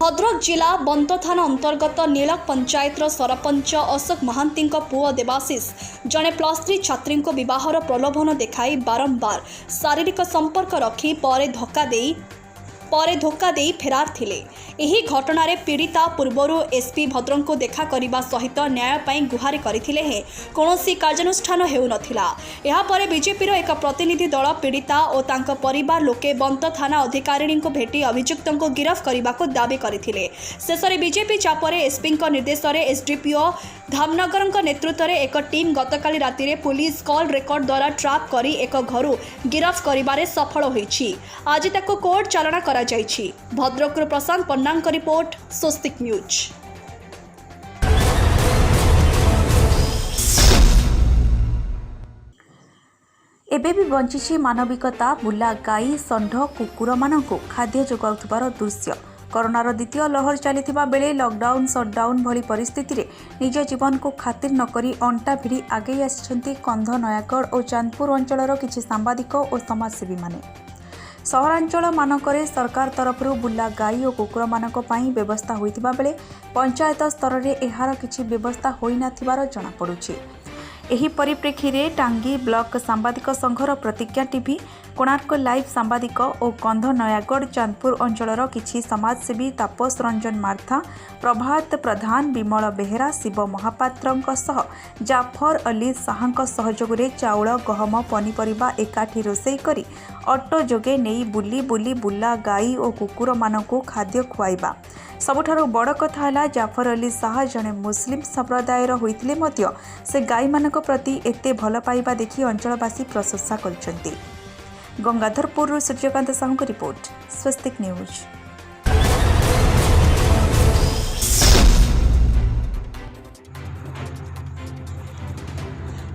भद्रक जिला बंत थाना अंतर्गत नीलक पंचायत सरपंच अशोक महांती पुओ देवाशीष जड़े +3 छात्री बहार प्रलोभन देखाई बारंबार शारीरिक संपर्क रखी धोखा दे फेरार थिले। एही घटनारे पीड़िता पूर्वरु एसपी भद्रक को देखा करने सहित न्याय पाई गुहारि करथिले हे कौनसी कार्यानुष्ठान हेउ नथिला। एहा परे बीजेपी एक प्रतिनिधि दल पीड़िता और तांका परिवार लोके बंत थाना अधिकारिणी को भेटी अभियुक्त को गिरफ्त करने को दाबी करथिले। शेषरे बीजेपी चापरे एसपी निर्देश में एसडीपीओ धामनगर नेतृत्व में एक टीम गतकाली राति रे पुलिस कॉल रेकर्ड द्वारा ट्राप करी एक घर गिरफ्त करिबारे सफल होईछि। आज ताको कोर्ट चालाण करा जाईछि। भद्रक प्रशांत पन्ना का रिपोर्ट, स्वस्तिक न्यूज। एबे भी बंची मानविकता। बुला गाई षंढ कुकुर मानक खाद्य जोगाउथिबार दृश्य। कोरोनार द्वितीय लहर चलता बेले लॉकडाउन सटडाउन भली परिस्थिति रे निज जीवन को खातिर नकरी अंटा भिड़ी आगे आसिछंती कंध नयागढ़ और चांदपुर अंचलर किछि सांबादिक और समाजसेवी माने। सहरांचल मानकरे सरकार तरफरु बुला गाई और कुकुर मानक पई व्यवस्था होइतिबा बेले पंचायत स्तर रे एहार किछि व्यवस्था होई नाथिबार जणा पडुछि। एही परिप्रेक्षी रे टांगी ब्लॉक सांबादिक संघर प्रतिज्ञा टीवी, कोणार्क लाइव सांबादिक और कंध नयागढ़ चांदपुर अंचलर किछि समाजसेवी तापस रंजन मार्था, प्रभात प्रधान, विमल बेहेरा, शिव महापात्रंक सह जाफर अली साहांक सहयोग रे चाउल गहम पनीपरिबा एकाठी रोषेई करी ऑटो जोगे नेई बुली बुली बुला गाई और कुकुर मानकु खाद्य खुआइबा। सबुठारु बड़ कथा है जाफर अली साहा जड़े मुस्लिम संप्रदायर होइतिले मध्य से गाई मानक प्रति एते भल पाइबा देखि अंचलवासी प्रशंसा करछन्ति। गंगाधरपुर सूर्यकांत साहू की रिपोर्ट, स्वस्तिक न्यूज।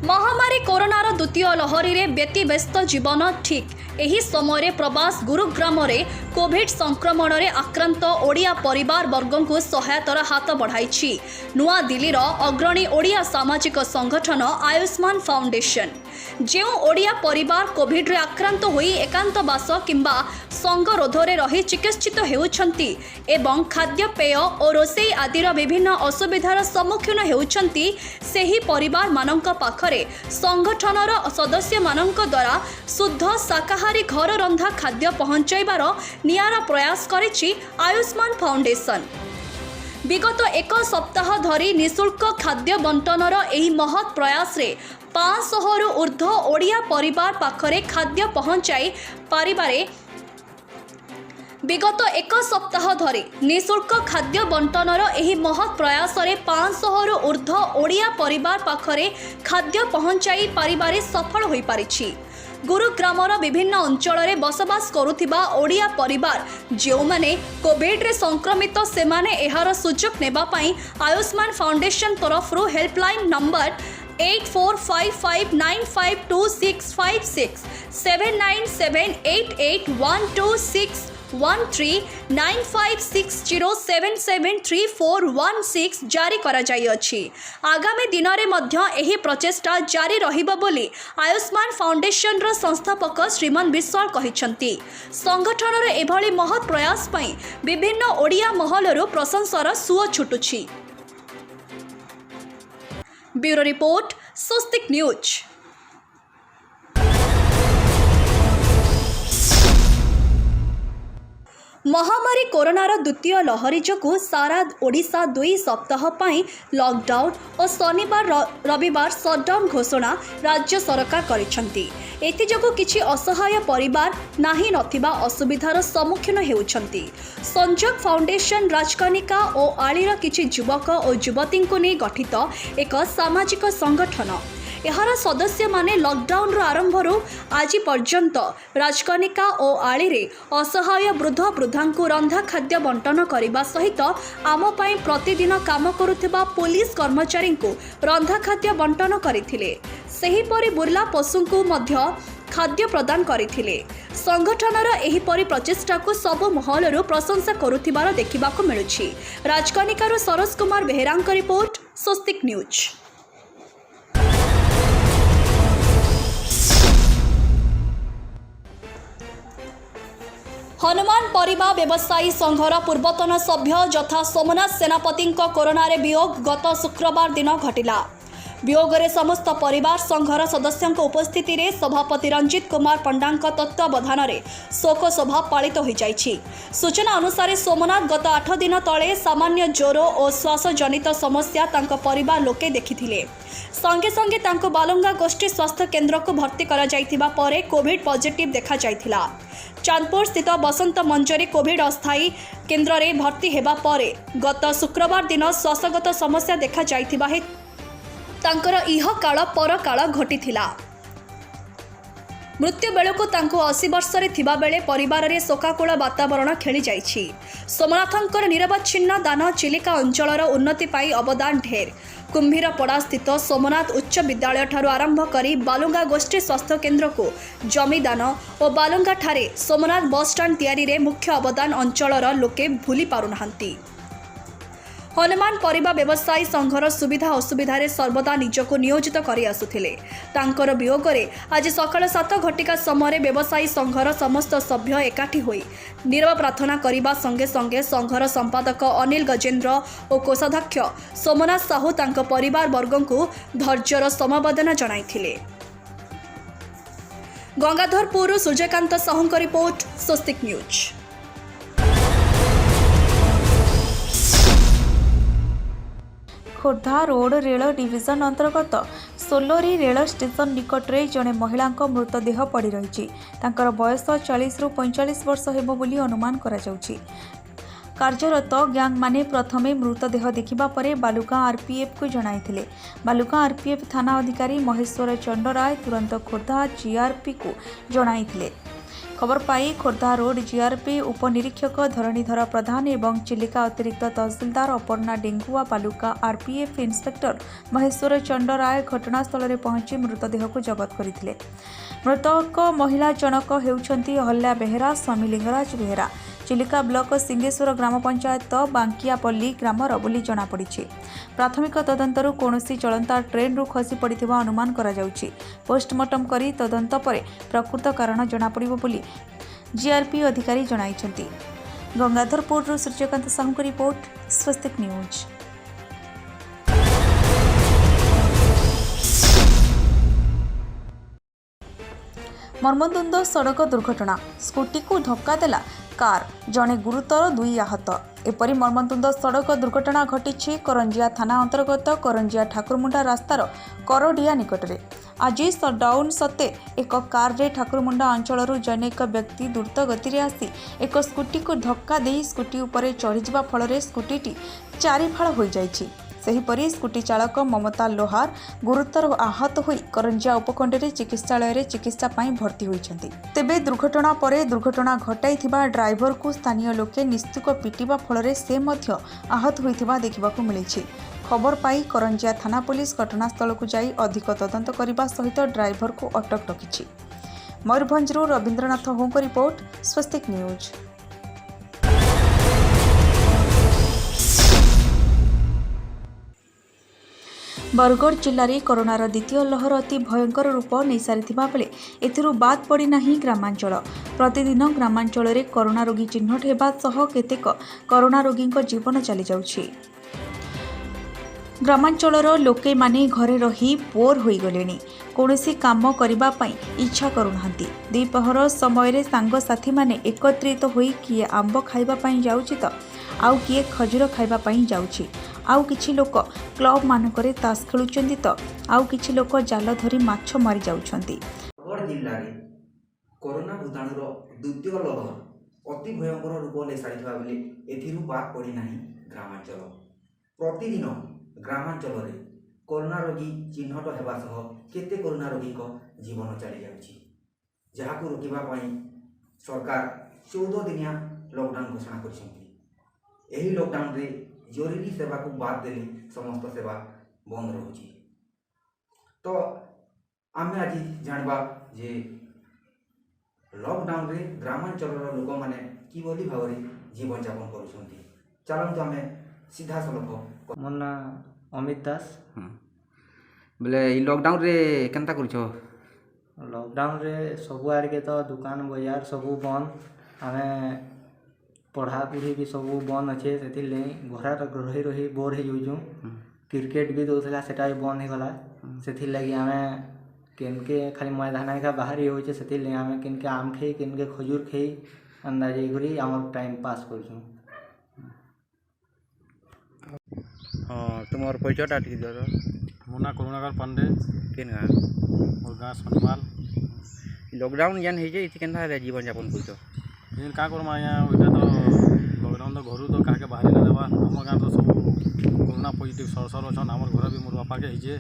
महामारी कोरोनार द्वितीय लहरी रे व्यतिव्यस्त जीवन ठीक एही समय प्रवास गुरुग्राम रे कोविड संक्रमण रे आक्रांत ओडिया परिवार वर्ग को सहायतार हाथ बढ़ाई नुआ दिल्लीर अग्रणी ओडिया सामाजिक संगठन आयुष्मान फाउंडेशन। जो ओडिया परिवार कोविड रे आक्रांत होई एकांतवास किंबा संगरोधरे रही चिकित्सित हेउछंती एवं खाद्यपेय और रोषेई आदिर विभिन्न असुविधार सम्मुखीन हेउछंती, सेही परिवार मानक पाखरे संगठनर सदस्य मानक द्वारा शुद्ध शाकाहारी घर रंधा खाद्य पहुंचाइबार नियारा प्रयास करिछि आयुष्मान फाउंडेशन। विगत एक सप्ताह धरी निःशुल्क खाद्य बंटनर एही महत् प्रयास रे 500 रु ऊर्ध्व ओडिया परिवार पाखरे खाद्य पहुंचाई पारिबारे विगत एक सप्ताह धरी निःशुल्क खाद्य बंटनर एही महत् प्रयास रे 500 रु ऊर्ध्व ओडिया परिवार पाखरे खाद्य पहुंचाई पारिबारे सफल होई पारिछि। गुरुग्रामर विभिन्न अंचल में बसवास करुथिबा ओडिया परिवार जो माने कोविड रे संक्रमित से माने एहार सुजोग नेबा पई आयुष्मान फाउंडेशन तरफरु हेल्पलाइन नंबर 8455952656 7978812613 9560773416 जारी करा जाई अछि। आगामी दिन में मध्य एही प्रचेष्टा जारी रहिबा बोली आयुष्मान फाउंडेशन रो संस्थापक श्रीमान विश्वाल कहिसंती। संगठन रे एभली महत् प्रयास पई विभिन्न Odia महलरु प्रशंसार suo छुटुछि। Bureau report, Swastik news. महामारी कोरोनार द्वितीय लहरी जोगु सारा ओडिशा 2 सप्ताह पाई लॉकडाउन और शनिवार रविवार सटडाउन घोषणा राज्य सरकार करिसंती। एथि जोगु किछि असहाय परिवार नाही नथिबा असुविधार सम्मुखीन हेउछंती। संजोग फाउंडेशन राजकनिका और आलीर किछि युवक और युवती को नहीं गठित एक सामाजिक संगठन। यार सदस्य माने लॉकडाउन आरंभ आज पर्यंत राजकनिका और आली रे असहाय वृद्ध वृद्धा को रंधा खाद्य बंटन करने सहित आम पाई प्रतिदिन काम करुथिबा पुलिस कर्मचारी को रंधा खाद्य बंटन करथिले। सेहीपरि बुर्ला पशु को मध्य खाद्य प्रदान करथिले। संगठनर एहीपरि प्रचेष्टा को सब महलरू प्रशंसा करुथिबार देखिबाको मिलुछि। राजकनिकार सरोज कुमार बेहेरांक रिपोर्ट, स्वस्तिक न्यूज। हनुमान परिवा व्यवसायी संघर पूर्वतन सभ्य यथा सोमनाथ सेनापति कोरोना वियोग गत शुक्रवार दिन घटिला। वियोगरे समस्त परिवार संघर सदस्यों उपस्थिति रे सभापति रंजित कुमार पंडा तत्वावधान में शोक सभा पालित हो जाइछि। सूचना अनुसार सोमनाथ गत 8 दिन तले सामान्य ज्वर और श्वासजनित समस्या तांको परिवार लोके देखिथिले। संगे संगे तांको बालुंगा गोष्ठी स्वास्थ्य केन्द्र को भर्ती करा जाइथिबा परे कोविड पॉजिटिव देखा जाइथिला। चांदपुर स्थित बसंत मंजरी कोविड अस्थायी केन्द्र रे भर्ती हेबा परे गत शुक्रवार दिन श्वासगत समस्या देखा जाइथिबा हे तांकर इह काल पर काल घटिथिला। मृत्यु बेलू तांको 80 वर्ष थिबा बेले परिवार रे शोकाकुल वातावरण खेली जाइछि। सोमनाथंकर निरवच्छिन्न दान चिलिका अंचलर उन्नति पाई अवदान ढेर। कुंभीरपड़ा स्थित सोमनाथ उच्च विद्यालय ठारू आरंभ करी बालुंगा गोष्ठी स्वास्थ्य केन्द्र को जमीदान और बालुंगा ठारे सोमनाथ बस स्टाण्ड तैयारी रे मुख्य अवदान अंचलर लोके भूली पारुनाहांती। हनुमान परिवा व्यवसायी संघर सुविधा असुविधा सर्वदा निजको नियोजित करी आसुथिले। तांकर वियोगरे आज सकाळ 7 घटिका समय व्यवसायी संघर समस्त सभ्य एकाठी होई नीरव प्रार्थना करिबा संगे संगे संघर संपादक अनिल गजेन्द्र और कोषाध्यक्ष सोमनाथ साहू तांको परिवार वर्गंकु धैर्यर समबदना जणाइथिले। गंगाधरपुर सूर्यकांत साहूଙ୍କ report Swastik news. Khordha road rail division अंतर्गत सोलोरी रेल स्टेशन निकटरे जड़े महिला मृतदेह पड़ी रही। बयस 40 ରୁ 45 वर्ष हेबो बोली अनुमान करा जाउछि। कार्यरत ग्यांग माने प्रथमे मृतदेह देखिबा परे बालुका आरपीएफ को जणाइथिले। बालुका आरपीएफ थाना अधिकारी महेश्वर चंडराय तुरंत खोर्धा जीआरपी को जणाइथिले। खबर पाई खोर्धा रोड जीआरपी उपनिरीक्षक धरणीधर प्रधान एवं चिलिका अतिरिक्त तहसीलदार अपर्णा डेंगुआ बालुका आरपीएफ इन्स्पेक्टर महेश्वर चंडराय घटनास्थल में पहुंची मृतदेह को जबत करथिले। मृतक महिला जनक हेउछंती अहल्या बेहेरा स्वामी लिंगराज बेहेरा चिलिका ब्लॉक सिंगेश्वर ग्राम पंचायत बांकियापल्ली ग्रामर बोली जनापड़ी। प्राथमिक तदंतरू कौनसी चलंता ट्रेन रु खसी पड़िथिबा अनुमान करा जाउछि। पोस्टमार्टम करी तदंत परे प्रकृत कारण जनापड़िबो बोली जीआरपी अधिकारी जणाइछंती। Gangadharpur Suryakant Sahu report Swastik news. मर्मदुंद सड़क दुर्घटना स्कूटी को धक्का देला कार जड़े गुरुतर 2 आहत। एपरी मर्मदुंद सड़क दुर्घटना घटी करंजिया थाना अंतर्गत करंजिया ठाकुरमुंडा रास्तार करडिया निकटरे। आज सटडाउन सत्ते एक कार रे ठाकुरमुंडा अंचल जनेक व्यक्ति द्रुत गति में आसी एक स्कूटी को धक्का दे स्कूटी उपरे चढ़ीजा फल स्कूटी 4 फाड़ हो जाइछि। सेहीपरि स्कूटी चालक ममता लोहार गुरुतर आहत होई करंजिया उपखंडरे चिकित्सालय चिकित्सा पाई भर्ती होइछन्ति। तेबे दुर्घटना परे दुर्घटना घटाइथिबा ड्राइवर को स्थानीय लोके निस्तुक पिटिबा फल से मध्य आहत होइथिबा देखिबाकू मिलिछि। खबर पाई करंजिया थाना पुलिस घटनास्थल को जाई अधिक तदंत करने सहित ड्राइवर को अटक रखिछि। मयूरभंजरू Rabindranath honk report Swastik news. Bargarh जिले में कोरोनार द्वितीय लहर अति भयंकर रूप नहीं सारी बेले एथिरू बाद पड़ना ग्रामांचल। प्रतिदिन ग्रामांचल में कोरोना रोगी चिन्हट होगा सह केतेक कोरोना रोगी जीवन चली जाउछि। ग्रामांचलर लोके माने घरे रही बोर हो गले कौनसी काम करबा पई इच्छा करूनाहांती। द्विपहर समय सांगसाथी माने एकत्रित होई किए आंब खाइबा पई जाउछि तो आउ किए खजूर खाइबा पई जाउछि। आउ किछि लोक क्लब मानकरे तास खेलुचंती तो आउ किछि लोक जाल धरी माछ मारी जाउछंती। बरगढ़ जिले में कोरोना भूताणुर द्वितीय लहर अति भयंकर रूप ले सारिथिबा बेले एथिरू बाद पड़ी नाही ग्रामांचल। प्रतिदिन ग्रामांचल रे कोरोना रोगी चिन्हट हेबा सह केते कोरोना रोगी को जीवन चली जाउछि। जहाकू रोकिबा पई सरकार 14 दिनिया लॉकडाउन घोषणा करछंती। एही लॉकडाउन रे जरूरी सेवा को बाद देली समस्त सेवा बंद रहुछि। तो आमे आज जानबा जे लॉकडाउन रे ग्रामांचल लोक माने किभली भावरे जीवन यापन करूछंती। चलंतु आमे सीधा सलख मोर ना अमित दास। बोले ई लॉकडाउन रे केनता करछो? लॉकडाउन रे सब आड़ के तो दुकान बाजार सब बंद आमे पढ़ापढ़ी भी सब बंद अच्छे से घर रही रही बोर हो जाऊँ क्रिकेट भी दूसरा सेटा भी बंद हो गला से लगी आमे किनके खाली मैदान का बाहर होचे से आमे किनके आम खाई किनके खजूर खाई अंदाज करी आम टाइम पास कर। हाँ तुम परिचयटा टी दियो मो ना करुणाकर पांडे केन गाँ मोर गाँ सनमाल लॉकडाउन जान हो केन्ता जीवन यापन कर लेकिन क्या करमा आज्ञा वहीटा तो लॉकडाउन तो घर तो क्या बाहर ना देवा आम गाँ तो सब कोरोना पॉजिटिव सर अच्छन आम घर भी मोर बापा के होचे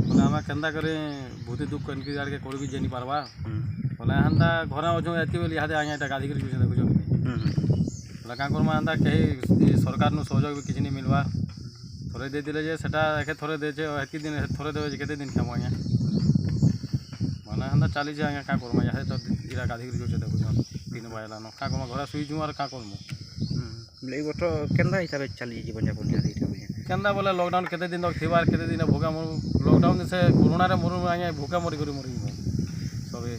बोले आम केन्ता करे भूति दुख इनकी आड़ के कर भी जानी पार्बा बोले हेन्ता घर अच्छे एति बोली इहादे आज्ञा एटा गाधी कर देखुछ बोले क्या करमा एन्ता कहीं सरकार सहयोग भी किसी नहीं मिलवा थोड़े दे दिले जे सेटा एके थोड़े देचे एति दिन थोड़े देवे केते दिन खामु आज्ञा माने हेन्ता चली आज्ञा क्या करमा इहादे तो इरा गाधी कर देखुछ दिन बायला न क्या करमा घर शुईचु और क्या करमु बोले बर्ष केन्ता हिसाब से चली जीवन यापन केन्ता बोले लॉकडाउन केते दिन तक थिबार केते दिन भोगा मरु लॉकडाउन से कोरोना रे मरु आज्ञा भोका मरी करी मरी सबे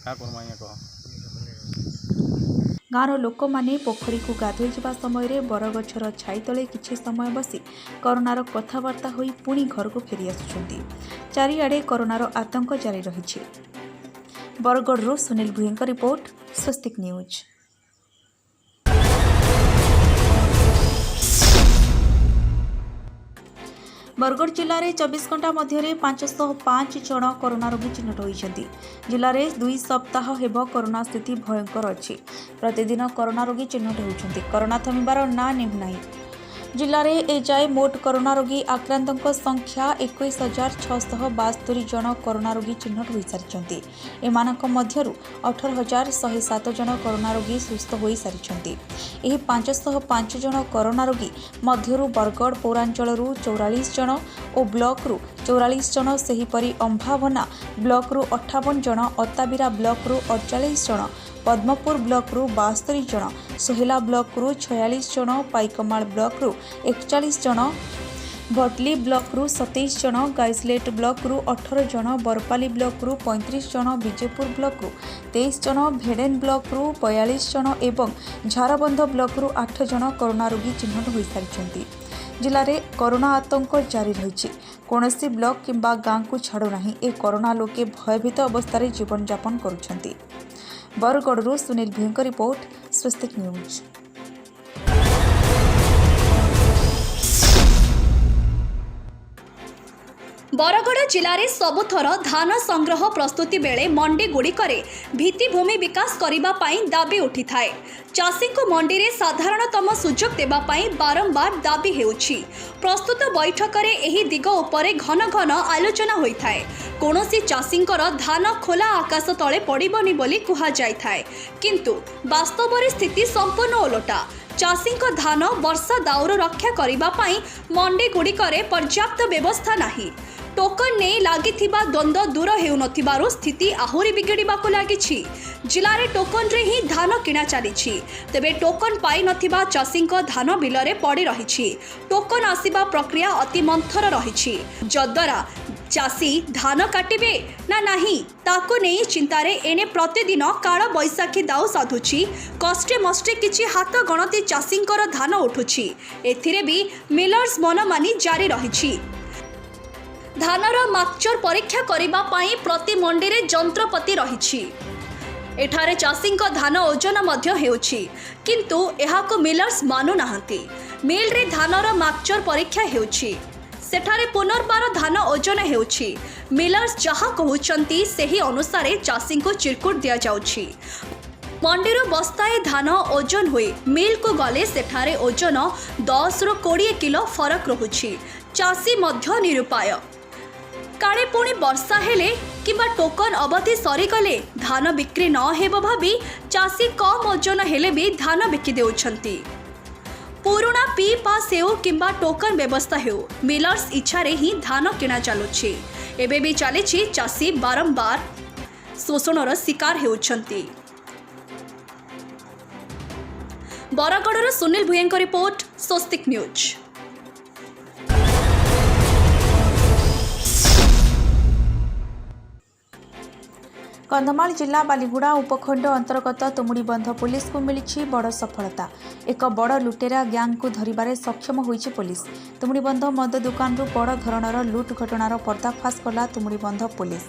क्या करमा आज्ञा कह। ଗାଁର ଲୋକମାନେ ପୋଖରୀକୁ ଗାଧୋଇ ଯିବା ସମୟରେ ବରଗଛର ଛାଇ ତଳେ କିଛି ସମୟ ବସି କରୋନାର କଥାବାର୍ତ୍ତା ହୋଇ ପୁଣି ଘରକୁ ଫେରି ଆସୁଛନ୍ତି। ଚାରିଆଡ଼େ କରୋନାର ଆତଙ୍କ ଜାରି ରହିଛି। ବରଗଡ଼ରୁ ସୁନିଲ ଭୁଇଙ୍କ ରିପୋର୍ଟ, ସ୍ୱସ୍ତିକ ନ୍ୟୁଜ୍। बरगढ़ जिले में 24 घंटा मध्य 505 जन कोरोना रोगी चिन्हित होती। जिले में 2 सप्ताह हेब कोरोना स्थिति भयंकर अच्छी। प्रतिदिन कोरोना रोगी चिन्हित होती। कोरोना थमिबार ना नेउना। जिले में एजाए मोट कोरोना रोगी आक्रांतों संख्या 21,672 जन कोरोना रोगी चिन्हित हो सारी। एमानक मध्यरु 18,107 जन कोरोना रोगी सुस्थ हो सारी। 505 जन कोरोना रोगी मध्यरु बरगढ़ पौरांचल 44 जन और ब्लॉक रु 44 जन, सेहीपरि अंभावना ब्लॉक रु 58 जन, अताबिरा ब्लॉक रु 48 जन, पद्मपुर ब्लॉक रु 72 जन, सोहेला ब्लॉक रु 46 जन, पाइकमाल ब्लॉक रु 41 जन, भटली ब्लॉक रु 27 जन, गाइसलेट ब्लॉक रु 18 जन, बरपाली ब्लॉक रु 35 जन, विजयपुर ब्लॉक रु 23 जन, भेडेन ब्लॉक रु 42 जन एवं झारबंध ब्लॉक रु 8 जन कोरोना रोगी चिन्हित हो सारी। जिले में कोरोना आतंक जारी रही। कौनसी ब्लॉक किंबा गाँव को छाड़ू ना। ए कोरोना लोके भयभीत अवस्था जीवन यापन करुछंती। Bargarh Sunil भुईଙ୍କ report, Swastik news. बरगढ़ जिले में सबुथर धान संग्रह प्रस्तुति बेले मंडी गुड़िकरे भित्तिभूमि विकास करने दाबी उठी थाए। चाषी को मंडी रे साधारणतम सुजोग देवाई बारंबार दाबी हेउछि। प्रस्तुत बैठक रे एही दिग उपरे घन घन आलोचना होता है। कौनसी चाषींकर धान खोला आकाश तले पड़िबनी बोली कुहा जाय थाए, किंतु वास्तव रे स्थिति संपूर्ण ओलटा। चाषी धान वर्षा दाउर रक्षा करने मंडी गुड़िकरे पर्याप्त व्यवस्था नहीं। टोकन नहीं लगी द्वंद्व दूर हो स्थिति आहुरी बिगड़ाक लगी। जिले में टोकन रे ही धान किणा चली, तेबे टोकन पाई नथिबा चाषी धान बिलरे पड़ी रही। टोकन आसिबा प्रक्रिया अति मंथर रही, जद्वारा चाषी धान काटिबे ना नहीं ताको नहीं चिंतारे एने प्रतिदिन काल बैशाखी दाउ साधुछि। कष्टे मष्टे किछि हाथ गणति चाषींकर धान उठुछि। एथिरे भी मिलर्स मनमानी जारी रही। धानर माक्चर परीक्षा करिबा पाई प्रति मंडी रे जंत्रपति रही। एठारे चाषी धान ओजन मध्य हेउछि, किंतु एहाको मिलर्स मानु नाहंती। मिल रे धानर माक्चर परीक्षा हेउछि, सेठारे पुनर्बार धान ओजन हेउछि। मिलर्स जहा कहउचंती सेही अनुसारे चाषी को चिरकुट दिया जाउछि। मंडीर बस्ताए धान ओजन हुए मिल को गले सेठारे ओजन 10 ରୁ 20 किलो फरक रहुछि। चाषी मध्य निरुपाय। काले पुणी वर्षा हेले किंबा टोकन अवधि सरीगले धान बिक्री न हेब भाबी चाषी कम ओजन हेले भी धान बिकी देउछंती। पुराना पी पास हेउ किंबा टोकन व्यवस्था हेउ, मिलर्स इच्छारे ही धान किणा चलुछि। एबे भी चलीछि चाषी बारंबार शोषणर शिकार हेउछंती। Bargarh Sunil भुईଙ୍କ report, Swastik news. कंधमाल जिला बालीगुड़ा उपखंड अंतर्गत तुमुड़ीबंध पुलिस को मिली बड़ सफलता। एक बड़ लुटेरा गैंग को धरिबारे सक्षम होइछि पुलिस। तुमुड़ीबंध मद दुकान बड़ धरणर लुट घटनार पर्दाफाश कला तुमुड़ीबंध पुलिस।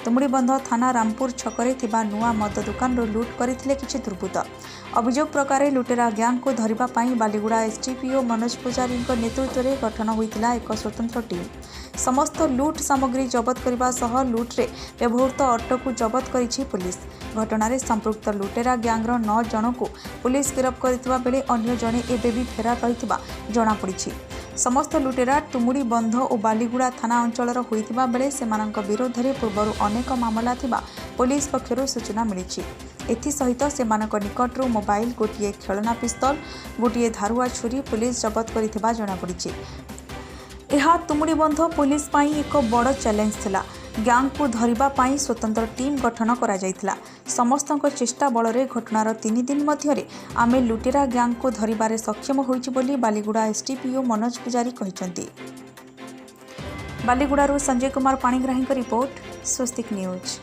तुमुड़ीबंध थाना रामपुर छकरे थिबा नुआ मद दुकान लुट करथिले किछि दुर्बृत्त। अभियोग प्रकार लुटेरा गैंग को धरिबा पई बालीगुड़ा एसडीपीओ मनोज पुजारी नेतृत्व में गठन होइतिला एक स्वतंत्र टीम। समस्त लुट सामग्री जबत करने सह लुट्रे व्यवहृत ऑटो को जबत करिछि पुलिस। घटना संपृक्त लुटेरा गैंगर 9 जन को पुलिस गिरफ्त करथिबा बेले अन्य जणे एबे भी फेरार रहिथिबा जणा पड़िछि। समस्त लुटेरा तुमुड़ीबंध और बालीगुड़ा थाना अंचलर होइथिबा बेले सेमानंक विरोध में पूर्व अनेक मामला थिबा पुलिस पक्षरु सूचना मिलिछि। एथिसहित सेमानंक निकटरू मोबाइल, गोटिए खेलना पिस्तल, गोटिए धारुआ छुरी पुलिस जबत करिथिबा जणा पड़िछि। यह तुमुड़ीबंध पुलिस पाई एक बड़ चैलेंज थिला। गैंग को धरिबा पाई स्वतंत्र टीम गठन करा जायथिला। समस्त चेष्टा बल रे घटनार 3 दिन मध्यरे आमे लुटेरा गैंग को धरिबारे सक्षम होइछि बोली बालीगुड़ा एसडीपीओ मनोज पुजारी कहिसंती। बालीगुड़ारू संजय कुमार पाणिग्राही का रिपोर्ट, स्वस्तिक न्यूज।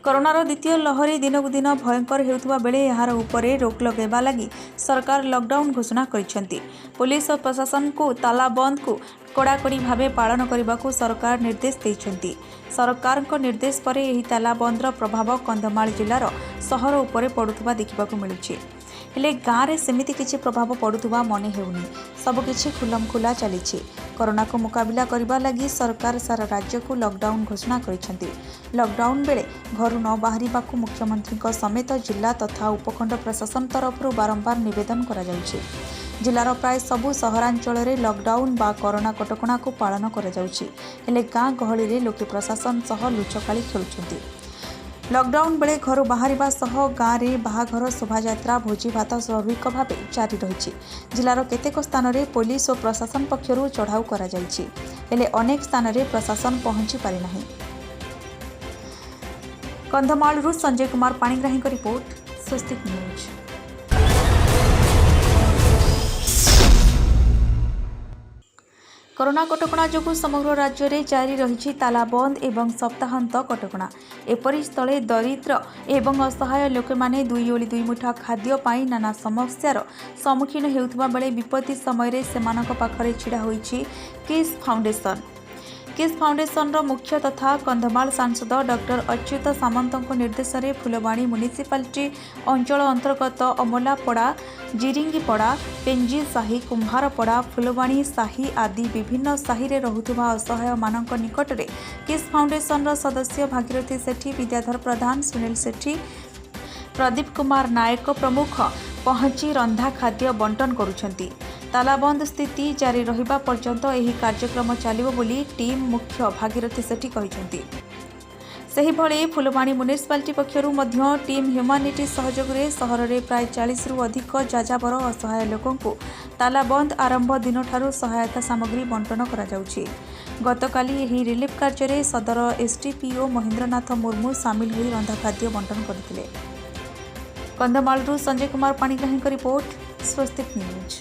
कोरोनार द्वितीय लहरी दिनकु दिन भयंकर हेउथुबा बेले यार उपरे रोक लगेबा लगी सरकार लॉकडाउन घोषणा करिसेंती। पुलिस और प्रशासन को तालाबंद को कड़ाकड़ी भावे पालन करने को सरकार निर्देश देइछंती। सरकार को निर्देश पर यही तालाबंदर प्रभाव कंधमाल जिलार सहर उपरे पड़ुथुबा देखिबाकू मिलुछि। हेले गाँव में सेमिति किछि प्रभाव पड़ुथुबा मने हेउनी। सबकिछि खुलम खुला चलिछि। कोरोना को मुकाबिला करबा लगी सरकार सारा राज्य को लॉकडाउन घोषणा करिसेंती। लॉकडाउन बेले घर न बाहरिबाकू मुख्यमंत्री समेत जिला तथा उपखंड प्रशासन तरफ बारंबार निवेदन करा जाउछि। जिलार प्राय सबु सहरांचल में लॉकडाउन बा कोरोना कटकणा को पालन करा जाउछि। हेले गाँ गहली रे लोके प्रशासन सह लुचकाली खेलुछंती। लॉकडाउन बेले घर बाहरिबा सह गाँव में बाहाघर, शोभायात्रा, भोजी भात स्वाभाविक भाव जारी रही। जिलार केतेक स्थान में पुलिस और प्रशासन पक्षरु चढ़ाऊ करा जाइछि। हेले अनेक स्थान में प्रशासन पहुंची पारि नाही। कंधमालरू संजय कुमार पाणिग्राही का रिपोर्ट, स्वस्तिक न्यूज। कोरोना कटकणा जोगु समग्र राज्य में जारी रही तालाबंद एवं सप्ताहांत कटकणा। एपरि स्थले दरिद्र एवं असहाय लोक मैंने 2 ओली 2 मुठा खाद्य पाई नाना समस्यार सम्मुखीन हेउथबा बेले विपत्ति समय सेमानक पाखरे छिड़ा होइछि किस फाउंडेशन। किस फाउंडेशन मुख्य तथा कंधमाल सांसद डॉक्टर अच्युत सामंत निर्देश में फुलवाणी म्युनिसिपालिटी अंचल अंतर्गत अमलापड़ा, जिरिंगीपड़ा, पेंजी साही, कुंभारपड़ा, फुलवाणी साही आदि विभिन्न साही रे रहुथुबा असहाय मानक निकट में किस फाउंडेशन सदस्य भागीरथी सेठी, विद्याधर प्रधान, सुनील सेठी, प्रदीप कुमार नायक प्रमुख पहुंची रंधा खाद्य बंटन करुछंती। तालाबंद स्थिति जारी रहिबा पर्यंत एही कार्यक्रम चलिबो बोली टीम मुख्य भागीरथी सेठी कहिसंती। सेहिभଳି फुलवाणी म्युनिसिपालिटी पक्षरु मध्य टीम ह्यूमानिटी सहयोग रे सहर रे प्राय 40 रु अधिक जाजाबर असहाय लोकंकु तालाबंद आरंभ दिन ठारू सहायता सामग्री बंटन करा जाउछि। गतकाली एही रिलीफ कार्य रे सदर एसडीपीओ महेंद्रनाथ मुर्मू सामिल होई रंधा खाद्य बंटन करथिले। कंधमालरू संजय कुमार पाणिग्राही का रिपोर्ट, स्वस्तिक न्यूज।